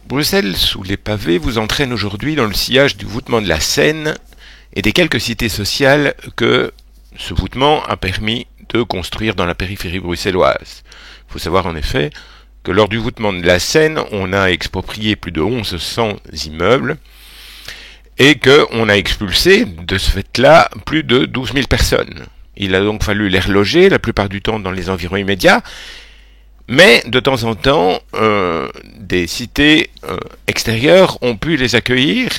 Bruxelles, sous les pavés, vous entraîne aujourd'hui dans le sillage du voûtement de la Seine et des quelques cités sociales que ce voûtement a permis de construire dans la périphérie bruxelloise. Il faut savoir en effet que lors du voûtement de la Seine, on a exproprié plus de 1100 immeubles et qu'on a expulsé de ce fait-là plus de 12 000 personnes. Il a donc fallu les reloger, la plupart du temps dans les environs immédiats, mais de temps en temps, des cités extérieures ont pu les accueillir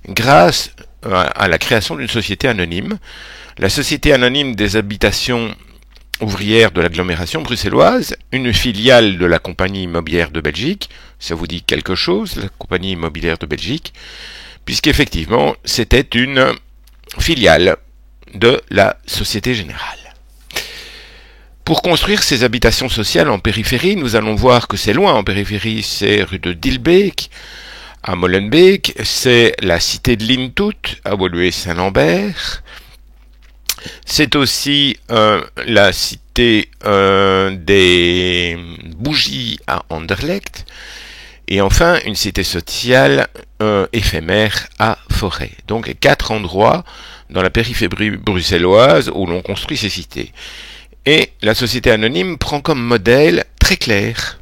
grâce à la création d'une société anonyme, la Société anonyme des habitations ouvrières de l'agglomération bruxelloise, une filiale de la Compagnie immobilière de Belgique. Ça vous dit quelque chose, la Compagnie immobilière de Belgique, puisqu'effectivement, c'était une filiale de la Société Générale. Pour construire ces habitations sociales en périphérie, nous allons voir que c'est loin en périphérie, c'est rue de Dilbeek, à Molenbeek, c'est la cité de Lintout, à Woluwe-Saint-Lambert, c'est aussi la cité des Bougies à Anderlecht, et enfin une cité sociale éphémère à Forêt. Donc 4 endroits dans la périphérie bruxelloise où l'on construit ces cités. Et la société anonyme prend comme modèle très clair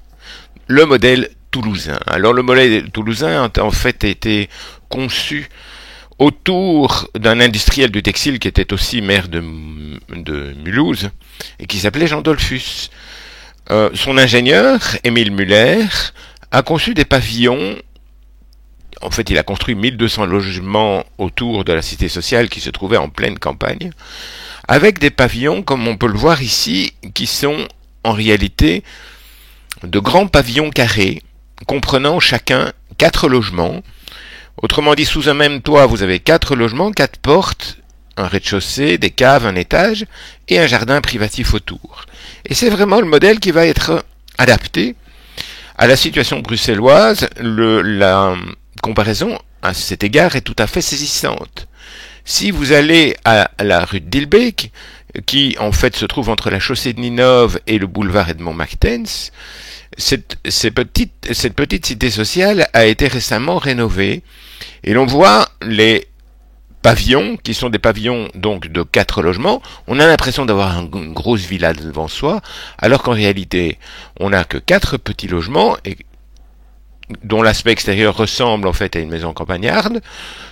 le modèle toulousain. Alors le modèle toulousain a en fait été conçu autour d'un industriel du textile qui était aussi maire de Mulhouse et qui s'appelait Jean Dollfus. Son ingénieur, Émile Muller, a conçu des pavillons. En fait, il a construit 1200 logements autour de la cité sociale qui se trouvait en pleine campagne, avec des pavillons, comme on peut le voir ici, qui sont en réalité de grands pavillons carrés, comprenant chacun 4 logements. Autrement dit, sous un même toit, vous avez 4 logements, 4 portes, un rez-de-chaussée, des caves, un étage, et un jardin privatif autour. Et c'est vraiment le modèle qui va être adapté à la situation bruxelloise. La comparaison, à cet égard, est tout à fait saisissante. Si vous allez à la rue de Dilbeek, qui en fait se trouve entre la chaussée de Ninove et le boulevard Edmond Martens, cette petite cité sociale a été récemment rénovée et l'on voit les pavillons, qui sont des pavillons donc de 4 logements. On a l'impression d'avoir une grosse villa devant soi, alors qu'en réalité on n'a que 4 petits logements et dont l'aspect extérieur ressemble en fait à une maison campagnarde.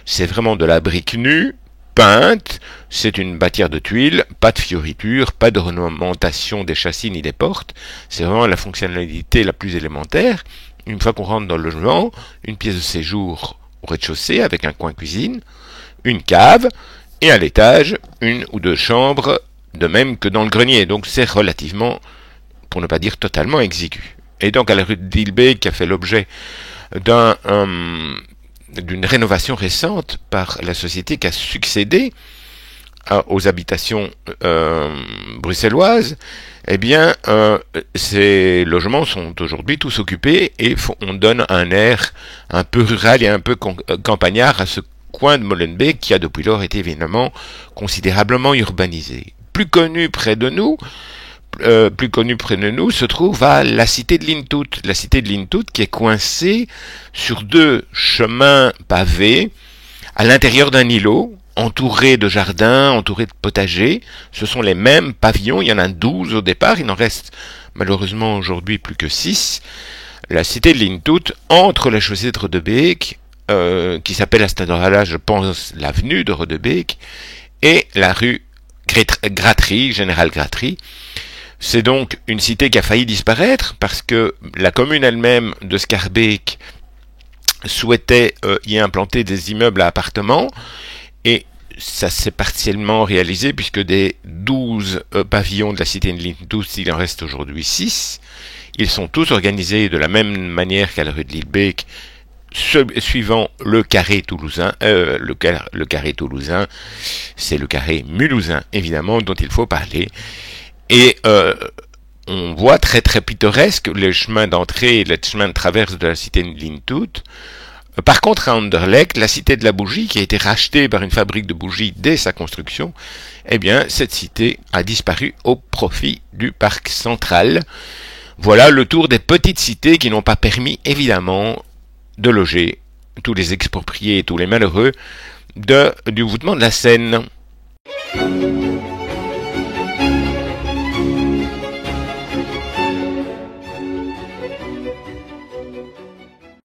C'est vraiment de la brique nue, peinte, c'est une bâtière de tuiles, pas de fioritures, pas d'ornementation des châssis ni des portes, c'est vraiment la fonctionnalité la plus élémentaire. Une fois qu'on rentre dans le logement, une pièce de séjour au rez-de-chaussée avec un coin cuisine, une cave, et à l'étage, 1 ou 2 chambres, de même que dans le grenier, donc c'est relativement, pour ne pas dire totalement exigu. Et donc à la rue de Dilbeek, qui a fait l'objet d'une rénovation récente par la société qui a succédé aux habitations bruxelloises, eh bien, ces logements sont aujourd'hui tous occupés et on donne un air un peu rural et un peu campagnard à ce coin de Molenbeek qui a depuis lors été évidemment considérablement urbanisé. Plus connu près de nous se trouve à la cité de Lintout. La cité de Lintout qui est coincée sur 2 chemins pavés à l'intérieur d'un îlot, entouré de jardins, entouré de potagers. Ce sont les mêmes pavillons, il y en a 12 au départ, il n'en reste malheureusement aujourd'hui plus que 6. La cité de Lintout, entre la chaussée de Rodebeek, qui s'appelle à cet endroit-là, je pense, l'avenue de Rodebeek, et la rue Gratry, Général Gratry. C'est donc une cité qui a failli disparaître parce que la commune elle-même de Schaerbeek souhaitait y implanter des immeubles à appartements et ça s'est partiellement réalisé puisque des 12 pavillons de la cité de Lintout, il en reste aujourd'hui 6. Ils sont tous organisés de la même manière qu'à la rue de Dilbeek, suivant le carré toulousain. Le carré toulousain, c'est le carré mulhousain, évidemment, dont il faut parler. Et on voit très très pittoresque les chemins d'entrée et les chemins de traverse de la cité de Lintout, Par contre, à Anderlecht, la cité de la bougie, qui a été rachetée par une fabrique de bougies dès sa construction, eh bien, cette cité a disparu au profit du parc central. Voilà le tour des petites cités qui n'ont pas permis, évidemment, de loger tous les expropriés et tous les malheureux du voûtement de la Seine.